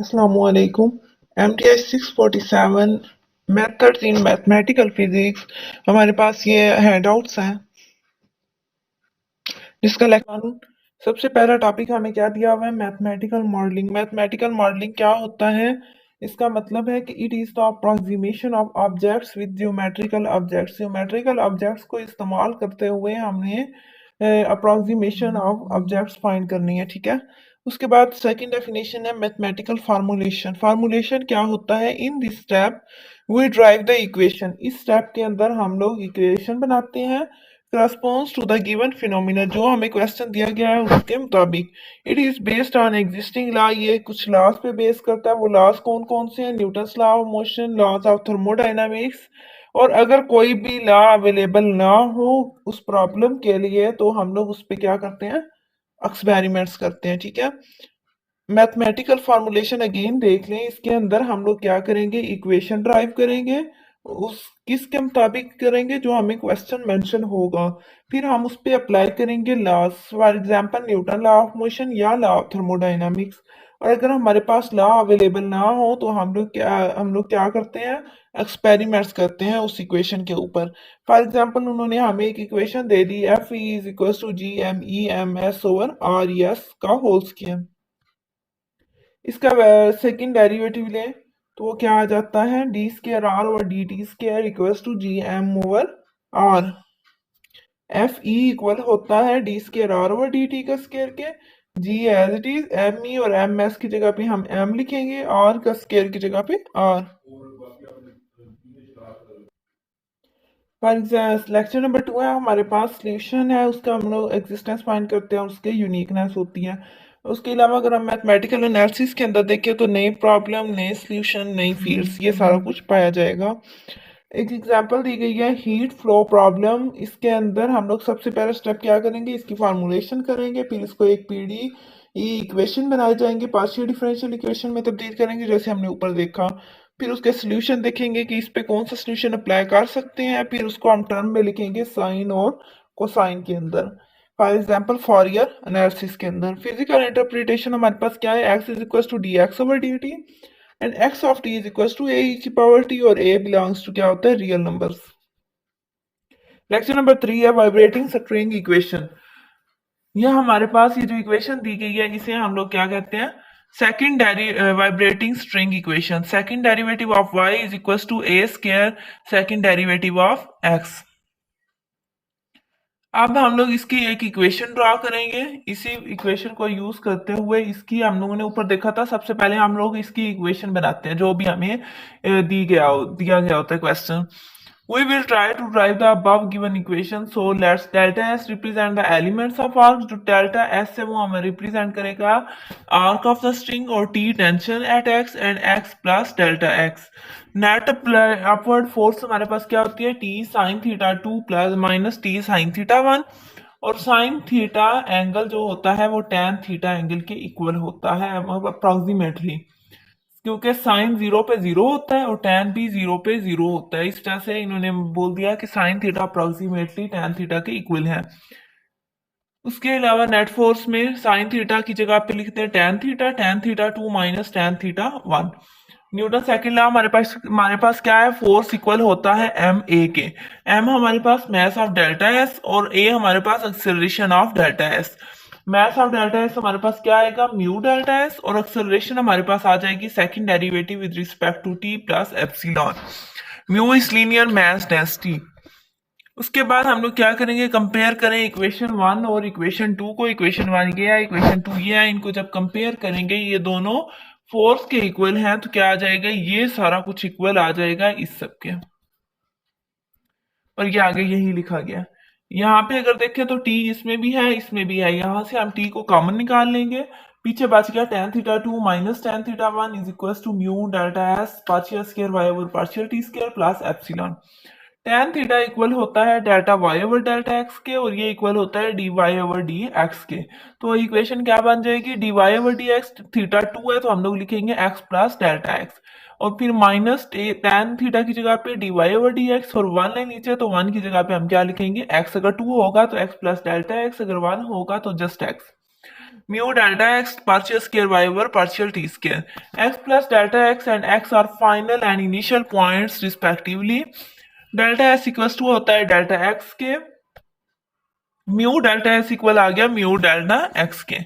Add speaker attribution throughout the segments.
Speaker 1: अस्सलामुअलैकुम। MTI 647 methods in mathematical physics. हमारे पास ये हैंडआउट्स हैं जिसका लेक्चर। सबसे पहला टॉपिक हमें क्या दिया हुआ है? Mathematical modelling. मैथमेटिकल मॉडलिंग क्या होता है? इसका मतलब है कि it is the approximation of objects with geometrical objects. Geometrical objects को इस्तेमाल करते हुए हमने अप्रोक्सीमेशन ऑफ ऑब्जेक्ट्स फाइंड करनी है, ठीक है। उसके बाद सेकंड डेफिनेशन है मैथमेटिकल फार्मूलेशन। फार्मूलेशन क्या होता है? In this step we derive the equation. इस स्टेप के अंदर हम लोग इक्वेशन बनाते हैं corresponds to the given phenomena, जो हमें क्वेश्चन दिया गया है उसके मुताबिक। It is based on existing law. ये कुछ लॉज पे बेस करता है। वो लॉज कौन कौन से हैं? Newton's law of motion, laws of thermodynamics. और अगर कोई भी लॉ अवेलेबल ना हो उस प्रॉब्लम के लिए तो हम लोग उस पे क्या करते हैं? एक्सपेरिमेंट्स करते हैं, ठीक है। मैथमेटिकल फॉर्मूलेशन अगेन देख लें। इसके अंदर हम लोग क्या करेंगे? इक्वेशन ड्राइव करेंगे। उस किसके मुताबिक करेंगे? जो हमें क्वेश्चन मेंशन होगा। फिर हम उस पे अप्लाई करेंगे laws, for example Newton law of motion या लॉ ऑफ थर्मोडायनामिक्स। और अगर हमारे पास लॉ अवेलेबल ना हो तो हम लोग क्या करते हैं? एक्सपेरिमेंट्स करते हैं उस इक्वेशन के ऊपर। फॉर एग्जांपल उन्होंने हमें एक इक्वेशन दे दी, F is equal to G M E M S over R E S का होल स्क्वायर। इसका सेकंड डेरिवेटिव लें तो वो क्या आ जाता है? डी स्केयर आर और D T square equals to G M over R. F E equal होता है D square R over D T का स्केयर के। G as it is, M E और एम एस की जगह पे हम एम लिखेंगे, आर का स्केयर की जगह पे आर। फॉर लेक्चर नंबर 2 है हमारे पास, सॉल्यूशन है उसका। हम लोग एग्जिस्टेंस फाइंड करते हैं, उसके यूनिकनेस होती है। उसके अलावा अगर हम मैथमेटिकल एनालिसिस के अंदर देखें तो नई प्रॉब्लम, नए सॉल्यूशन, नई फील्ड्स, ये सारा कुछ पाया जाएगा। एक एग्जांपल दी गई है हीट फ्लो प्रॉब्लम। इसके अंदर हम लोग सबसे पहला स्टेप क्या करेंगे? इसकी फॉर्मुलेशन करेंगे, फिर इसको एक पीडी इक्वेशन बनाए जाएंगे, पार्शियल डिफरेंशियल इक्वेशन में तब्दील करेंगे जैसे हमने ऊपर देखा। फिर उसके सोल्यूशन देखेंगे कि इस पे कौन सा सोल्यूशन अप्लाई कर सकते हैं। फिर उसको हम टर्म में लिखेंगे साइन और कोसाइन के अंदर। फॉर एग्जाम्पल फॉरियर एनालिसिस के अंदर फिजिकल इंटरप्रिटेशन हमारे पास क्या है? X is equal to D X over D T and X of T is equal to A की पावर टी, और ए बिलोंग्स टू क्या होता है? Real numbers. लेक्चर नंबर 3 है वाइब्रेटिंग स्ट्रिंग इक्वेशन। यह हमारे पास ये जो इक्वेशन दी गई है इसे हम लोग क्या कहते हैं? Second vibrating string equation. Second derivative of y is equal to a square second derivative of x। अब हम लोग इसकी एक इक्वेशन ड्रा करेंगे। इसी इक्वेशन को यूज करते हुए इसकी हम लोगों ने ऊपर देखा था, सबसे पहले हम लोग इसकी इक्वेशन बनाते हैं जो भी हमें दिया गया होता है question. We will try to drive the above given equation. So let's delta s represent the elements of arc. जो delta s है वो हमें represent करेगा arc of the string और t tension at x and x plus delta x. Net upward force हमारे पास क्या होती है? t sin theta 2 plus minus t sin theta 1। और साइन थीटा एंगल जो होता है वो tan थीटा एंगल के इक्वल होता है अप्रोक्सीमेटली, क्योंकि साइन 0 पे 0 होता है और टैन भी 0 पे 0 होता है। इस तरह से इन्होंने बोल दिया कि sine theta approximately tan theta के इक्वल है। उसके अलावा नेट फोर्स में साइन थीटा की जगह पे लिखते हैं tan theta 2 minus tan theta 1। Newton second law हमारे पास क्या है? फोर्स इक्वल होता है एम ए के। एम हमारे पास मास ऑफ डेल्टा एस और ए हमारे पास acceleration of delta S. Mass of delta S हमारे पास क्या आएगा? म्यू डेल्टा एस, और एक्सेलरेशन हमारे पास आ जाएगी second derivative with respect to T plus epsilon. Mu is linear mass density. उसके बाद हम लोग क्या करेंगे? कंपेयर करें इक्वेशन 1 और इक्वेशन 2 को। इक्वेशन 1 ये है, इक्वेशन 2 ये है। इनको जब कंपेयर करेंगे ये दोनों फोर्स के इक्वल हैं तो क्या आ जाएगा? ये सारा कुछ इक्वल आ जाएगा इस सब के। और ये आगे यही लिखा गया। यहाँ पे अगर देखें तो टी इसमें भी है इसमें भी है, यहाँ से हम टी को कॉमन निकाल लेंगे। पीछे बच गया tan theta 2 minus tan theta 1 is equal to mu delta s partial square y over partial t square plus epsilon. tan theta equal होता है delta y over delta x के, और ये इक्वल होता है d Y over D x के। तो equation क्या बन जाएगी? D Y over D x, theta 2 है तो हम लोग लिखेंगे एक्स प्लस डेल्टा एक्स, और फिर माइनस tan थीटा की जगह पे d Y over D x, और 1 है नीचे तो 1 की जगह पे हम क्या लिखेंगे? x। अगर 2 होगा तो x प्लस डेल्टा एक्स, अगर 1 होगा तो just x। mu delta x partial square y over partial t square. X plus delta x and x are final and initial points respectively. Delta s equal to होता है delta x के, mu delta s equal आ गया mu delta x के।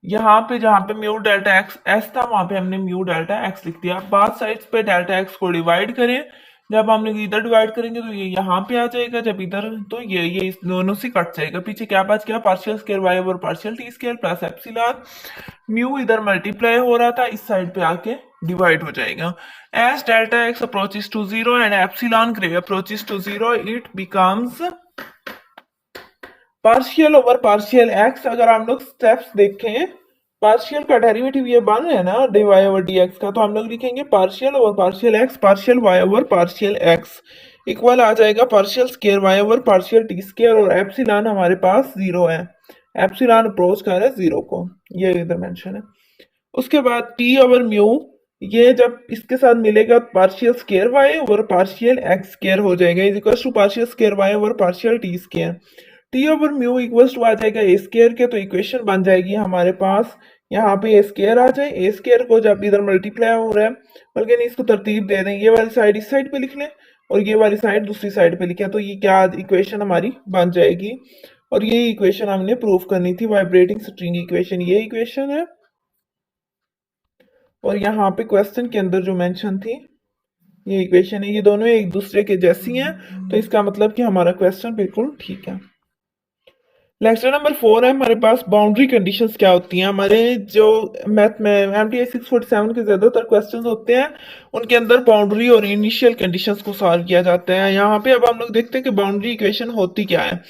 Speaker 1: यहाँ पे जहाँ पे म्यू डेल्टा एक्स एस था वहां पे हमने म्यू डेल्टा एक्स लिख दिया। बाद साइड्स पे डेल्टा एक्स को डिवाइड करें, जब हम लोग इधर डिवाइड करेंगे तो ये यहाँ पे आ जाएगा, जब इधर तो ये इस दोनों से कट जाएगा। पीछे क्या बच गया, partial square y over partial t square plus epsilon. Mu इधर मल्टीप्लाई हो रहा था, इस साइड पे आके डिवाइड हो जाएगा। As delta x approaches to zero and epsilon approaches to zero, it becomes partial over partial x. अगर हम लोग स्टेप्स देखें, पार्शियल का डेरिवेटिव ये बन है ना D Y over D X का, तो हम लोग लिखेंगे partial over partial X partial Y over partial X equal आ जाएगा partial square Y over partial T square, और एप्सिलॉन हमारे पास जीरो है, एप्सिलॉन अप्रोच कर रहा है जीरो को, ये इधर मेंशन है। उसके बाद टी ओवर म्यू, ये जब इसके साथ मिलेगा partial square Y over partial X square हो जाएगा, is equal to partial square Y over partial T square. T over mu equals to आ जाएगा ए स्केयर के, तो इक्वेशन बन जाएगी हमारे पास, यहाँ पे ए स्केयर आ जाए, ए स्केयर को जब इधर मल्टीप्लाई हो रहा है, बल्कि नहीं इसको तरतीब दे दें, ये वाली साइड इस साइड पे लिख लें और ये वाली साइड दूसरी साइड पे लिखें, तो ये क्या इक्वेशन हमारी बन जाएगी। और ये इक्वेशन हमने प्रूव करनी थी, वाइब्रेटिंग स्ट्रिंग इक्वेशन, ये इक्वेशन है। और यहाँ पे क्वेश्चन के अंदर जो मेंशन थी ये इक्वेशन है, ये दोनों एक दूसरे के जैसी हैं, तो इसका मतलब कि हमारा क्वेश्चन बिल्कुल ठीक है। लेक्चर नंबर 4 है हमारे पास, बाउंड्री कंडीशंस क्या होती हैं। हमारे जो मैथ में एमटीआई 647 के ज्यादातर क्वेश्चंस होते हैं, उनके अंदर बाउंड्री और इनिशियल कंडीशंस को सॉल्व किया जाता है। यहाँ पे अब हम लोग देखते हैं कि बाउंड्री इक्वेशन होती क्या है।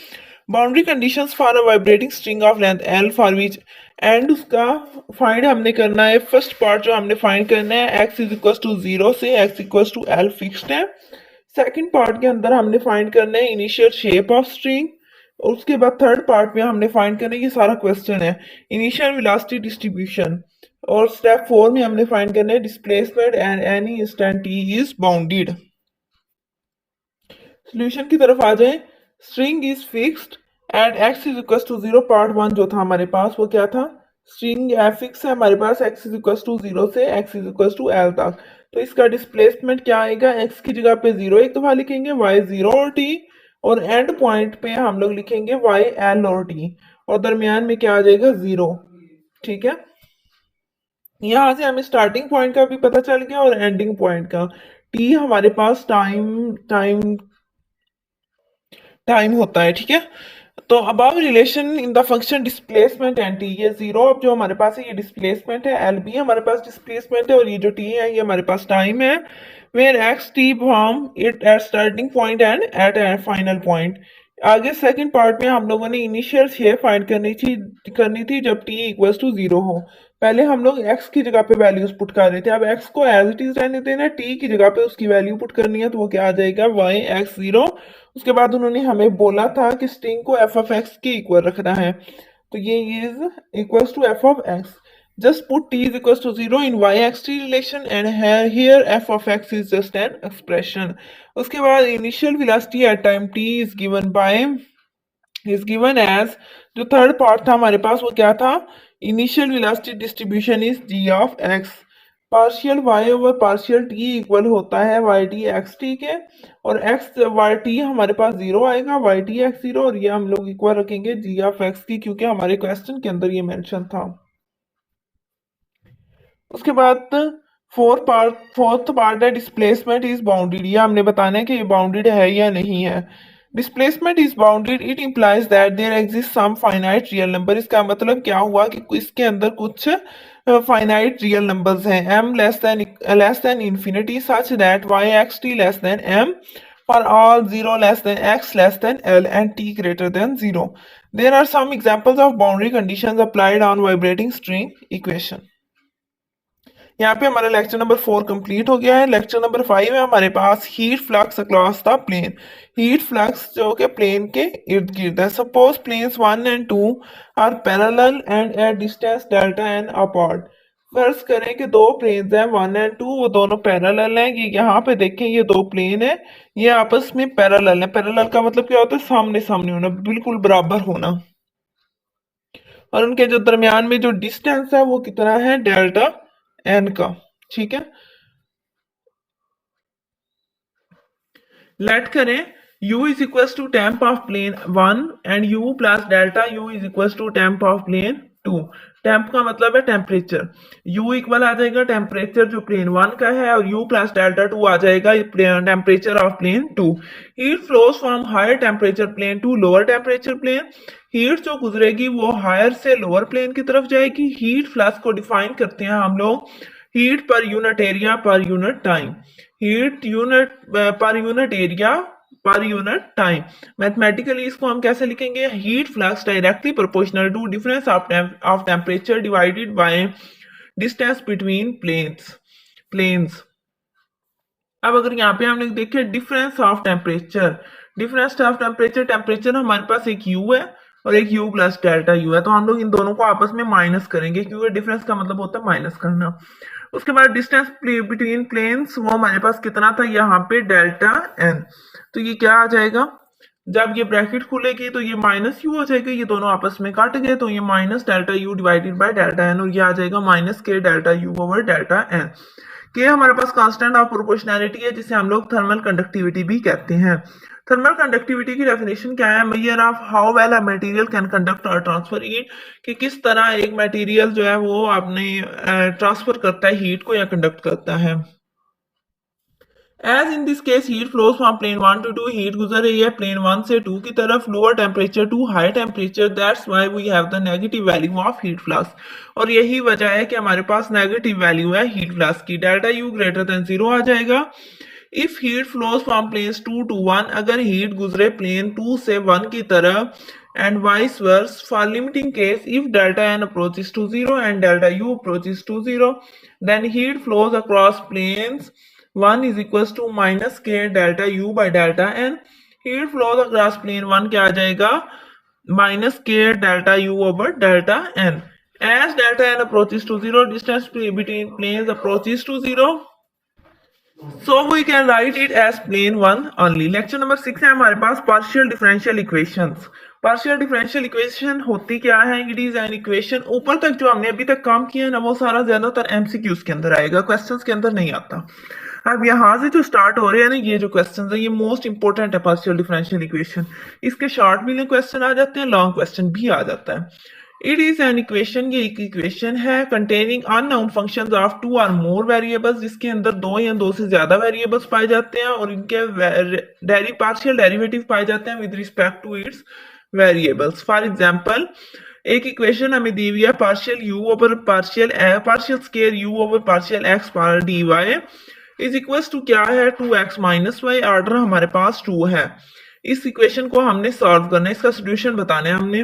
Speaker 1: Boundary conditions for a vibrating string of length L for which and उसका फाइंड हमने करना है। फर्स्ट पार्ट जो हमने फाइंड करना है, X is equal to zero से X equal to L fixed है। सेकंड पार्ट के अंदर हमने फाइंड करना है इनिशियल शेप ऑफ स्ट्रिंग, और उसके बाद थर्ड पार्ट में हमने फाइंड करना है, ये सारा क्वेश्चन है, इनिशियल वेलोसिटी डिस्ट्रीब्यूशन। और स्टेप 4 में हमने फाइंड करना है displacement and any instant t is bounded. Solution की तरफ आ जाए। String is fixed at x is equal to zero, part 1 जो था हमारे पास वो क्या था, स्ट्रिंग फिक्स है हमारे पास, X is equal to zero से X is equal to L तक। तो इसका डिस्प्लेसमेंट क्या आएगा, एक्स की जगह पे जीरो एक दफा लिखेंगे, वाई जीरो और टी, और एंड पॉइंट पे हम लोग लिखेंगे वाई एल और टी, और दरमियान में क्या आ जाएगा जीरो। ठीक है, यहाँ से हमें स्टार्टिंग पॉइंट का भी पता चल गया और एंडिंग पॉइंट का। टी हमारे पास टाइम टाइम टाइम होता है। ठीक है, तो above relation in the function displacement and T, ये जीरो अब जो हमारे पास है ये डिस्प्लेसमेंट है, एल बी हमारे पास डिस्प्लेसमेंट है, और ये जो टी है ये हमारे पास टाइम है। Where x t from it at starting point and at final point. आगे सेकंड पार्ट में हम लोगों ने इनिशियल शेप फाइंड करनी थी जब टी इक्वल्स टू जीरो हो। पहले हम लोग x की जगह पे वैल्यूज पुट कर रहे थे, अब x को एज इट इज रहने देना, t की जगह पे उसकी वैल्यू पुट करनी है, तो वो क्या आ जाएगा y x जीरो। उसके बाद उन्होंने हमें बोला था कि स्ट्रिंग को f ऑफ x के इक्वल रखना है, तो ये is equals to f of x। Just put t is equals to 0 in y-xt relation and here f of x is just an expression. उसके बाद initial velocity at time t is given as, जो third part था हमारे पास वो क्या था, initial velocity distribution is g of x, partial y over partial t equal होता है y t x t के, और x y t हमारे पास जीरो आएगा, y t x जीरो, और ये हम लोग इक्वल रखेंगे g ऑफ x की, क्योंकि हमारे क्वेश्चन के अंदर ये मेंशन था। उसके बाद फोर्थ पार्ट है डिस्प्लेसमेंट इज बाउंडेड, ये हमने बताना है कि ये बाउंडेड है या नहीं है। Displacement is bounded, it implies that there exist some finite real number. इसका मतलब क्या हुआ कि इसके अंदर कुछ फाइनाइट रियल नंबर्स हैं, m less than infinity such that y x t less than m for all 0 less than x less than l and t greater than 0. There are some examples of boundary conditions applied on vibrating string equation. यहाँ पे हमारा lecture number 4 complete हो गया है। Lecture number 5 है हमारे पास heat flux across the plane. Heat flux जो कि प्लेन के इर्द गिर्द है। Suppose planes 1 and 2 are parallel and at distance delta N apart. फर्ज करें कि दो प्लेन्स हैं 1 and 2, वो दोनों पैरेलल हैं। ये यहाँ पे देखें ये दो प्लेन है, ये आपस में पैरेलल है। पैरेलल का मतलब क्या होता है, सामने सामने होना, बिल्कुल बराबर होना। और उनके जो दरमियान में जो डिस्टेंस है वो कितना है, डेल्टा एन का। ठीक है, लेट करें u is equal to temp of plane 1 and u plus delta u is equal to temp of plane 2। Temp का मतलब है टेम्परेचर, u इक्वल आ जाएगा टेम्परेचर जो प्लेन 1 का है और u प्लस डेल्टा 2 आ जाएगा temperature of plane 2। Heat flows from higher temperature plane to lower temperature plane. Heat जो गुजरेगी वो हायर से लोअर प्लेन की तरफ जाएगी। हीट फ्लक्स को डिफाइन करते हैं हम लोग heat per unit area per unit time. Heat unit per unit area per unit time. Mathematically इसको हम कैसे लिखेंगे, heat flux directly proportional to difference of temperature divided by distance between planes. अब अगर यहाँ पे हमने देखे difference of temperature, difference of temperature, temperature हमारे पास एक u है और एक u प्लस डेल्टा u है, तो हम लोग इन दोनों को आपस में माइनस करेंगे क्योंकि डिफरेंस का मतलब होता है माइनस करना। उसके बाद डिस्टेंस बिटवीन प्लेन्स वो हमारे पास कितना था यहाँ पे डेल्टा एन, तो ये क्या आ जाएगा, जब ये ब्रैकेट खुलेगी तो ये माइनस यू हो जाएगा, ये दोनों आपस में काट गए तो ये minus delta u divided by delta n और ये आ जाएगा minus k delta u over delta n. के हमारे पास कांस्टेंट ऑफ प्रोपोर्शनैलिटी है जिसे हम लोग थर्मल कंडक्टिविटी भी कहते हैं। थर्मल कंडक्टिविटी की डेफिनेशन क्या है, measure of how well a material can conduct और ट्रांसफर हीट, कि किस तरह एक मटेरियल जो है वो अपने ट्रांसफर करता है हीट को या कंडक्ट करता है। As in this case heat flows from plane 1 to 2, heat गुजर रही है plane 1 से 2 की तरफ, lower temperature to high temperature, that's why we have the negative value of heat flux। और यही वजह है कि हमारे पास नेगेटिव वैल्यू है हीट फ्लक्स की, डेल्टा यू ग्रेटर देन 0 आ जाएगा। If heat flows from planes 2 to 1, अगर हीट गुजरे प्लेन 2 से 1 की तरफ, and vice versa for limiting case if delta n approaches to 0 and delta u approaches to 0, then heat flows across planes 1 is equals to minus k delta u by delta n। Heat flows across plane 1 क्या आ जाएगा, minus k delta u over delta n. As delta n approaches to 0, distance between planes approaches to 0, so we can write it as plane 1 only। Lecture number 6 है हमारे पास partial differential equations. Partial differential equation होती क्या है, it is an equation, ऊपर तक जो हमने अभी तक काम किया है ना वो सारा ज्यादातर एमसीक्यूज के अंदर आएगा, क्वेश्चंस के अंदर नहीं आता। अब यहाँ से जो स्टार्ट हो रहे हैं ना ये जो क्वेश्चंस है ये मोस्ट इंपॉर्टेंट है पार्शियल डिफरेंशियल इक्वेशन। इसके शॉर्ट भी क्वेश्चन आ जाते हैं, लॉन्ग क्वेश्चन भी आ जाता है। इट इज एन इक्वेशन, ये एक इक्वेशन है कंटेनिंग अननोन फंक्शंस ऑफ 2 और मोर वेरिएबल्स, जिसके अंदर 2 या 2 से ज्यादा वेरिएबल्स पाए जाते हैं और इनके पार्शियल डेरिवेटिव पाए जाते हैं with respect to its variables. For example एक इक्वेशन हमें दी हुई है partial U over partial square U over partial X पर D Y is equals to क्या है 2x माइनस वाई, ऑर्डर हमारे पास 2 है। इस इक्वेशन को हमने सॉल्व करना है, इसका सोल्यूशन बताना है हमने।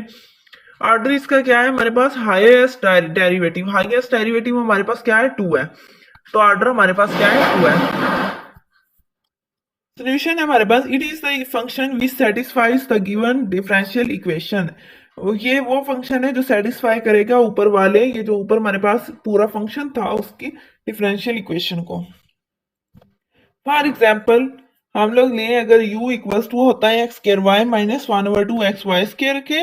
Speaker 1: ऑर्डर इसका क्या है, हमारे पास हाईएस्ट डेरिवेटिव, हाईएस्ट डेरिवेटिव हमारे पास क्या है 2 है, तो ऑर्डर हमारे पास क्या है 2 है। सोल्यूशन है हमारे पास, it is the function which satisfies the given differential equation, ये वो फंक्शन है जो सेटिस्फाई करेगा ऊपर वाले, ये जो ऊपर हमारे पास पूरा फंक्शन था उसकी डिफरेंशियल इक्वेशन को। फॉर एग्जाम्पल हम लोग लें अगर u इक्वल्स टू होता है x square y minus 1/2 x y square के,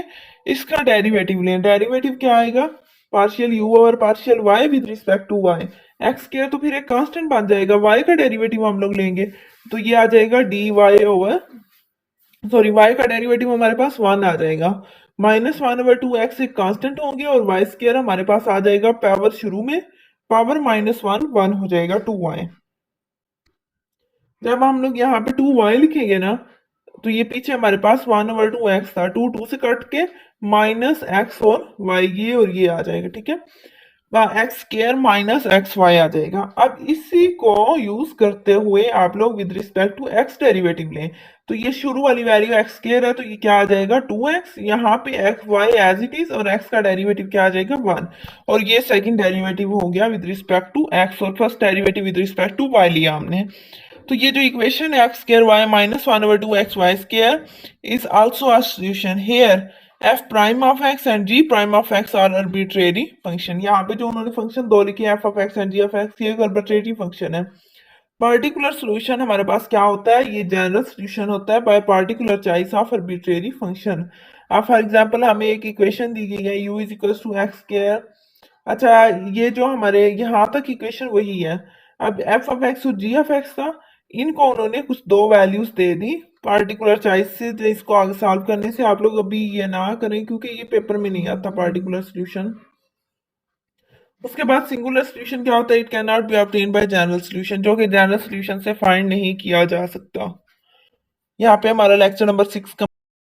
Speaker 1: इसका डेरिवेटिव लें, डेरिवेटिव क्या आएगा partial u over partial y with respect to y, x square तो फिर एक कांस्टेंट बन जाएगा, y का डेरिवेटिव हम लोग लेंगे तो ये आ जाएगा dy ओवर सॉरी y का डेरिवेटिव हमारे पास 1 आ जाएगा, माइनस 1/2 एक्स एक कांस्टेंट होंगे और y स्क्र हमारे पास आ जाएगा पावर शुरू में पावर -1 1 हो जाएगा 2y। जब हम लोग यहाँ पे 2y लिखेंगे ना तो ये पीछे हमारे पास 1/2 एक्स था, 2 से कट के माइनस एक्स और y ये और ये आ जाएगा, ठीक है, x square minus X Y आ जाएगा। अब इसी को यूज करते हुए आप लोग with respect to X derivative लें, तो ये शुरू वाली वैल्यू एक्स स्क्र है तो ये क्या आ जाएगा 2x, यहाँ पे x y as it is और एक्स का डेरिवेटिव क्या आ जाएगा 1, और ये सेकंड डेरिवेटिव हो गया विद रिस्पेक्ट टू एक्स और first derivative with respect to y लिया हमने। तो ये जो इक्वेशन है x square y minus 1/2 x y square is also a solution here f prime of x and g prime of x are arbitrary function. यहाँ पे जो उन्होंने फंक्शन दो लिखे f of x and g of x ये एक arbitrary function है। Particular solution हमारे पास क्या होता है, ये जनरल सॉल्यूशन होता है by particular choice of arbitrary function. अब फॉर एग्जांपल हमें एक इक्वेशन दी गई है u is equal to x square. अच्छा, ये जो हमारे यहाँ तक इक्वेशन वही है। अब एफ ऑफ एक्स और जी ऑफ एक्स था, इनको उन्होंने कुछ दो वैल्यूज दे दी पार्टिकुलर चॉइस से। तो इसको आगे सॉल्व करने से आप लोग अभी ये ना करें क्योंकि ये पेपर में नहीं आता पार्टिकुलर सोल्यूशन। उसके बाद सिंगुलर सोल्यूशन क्या होता है? It can not be obtain bye general solution, जो कि जनरल सोल्यूशन से फाइंड नहीं किया जा सकता। यहाँ पे हमारा लेक्चर नंबर 6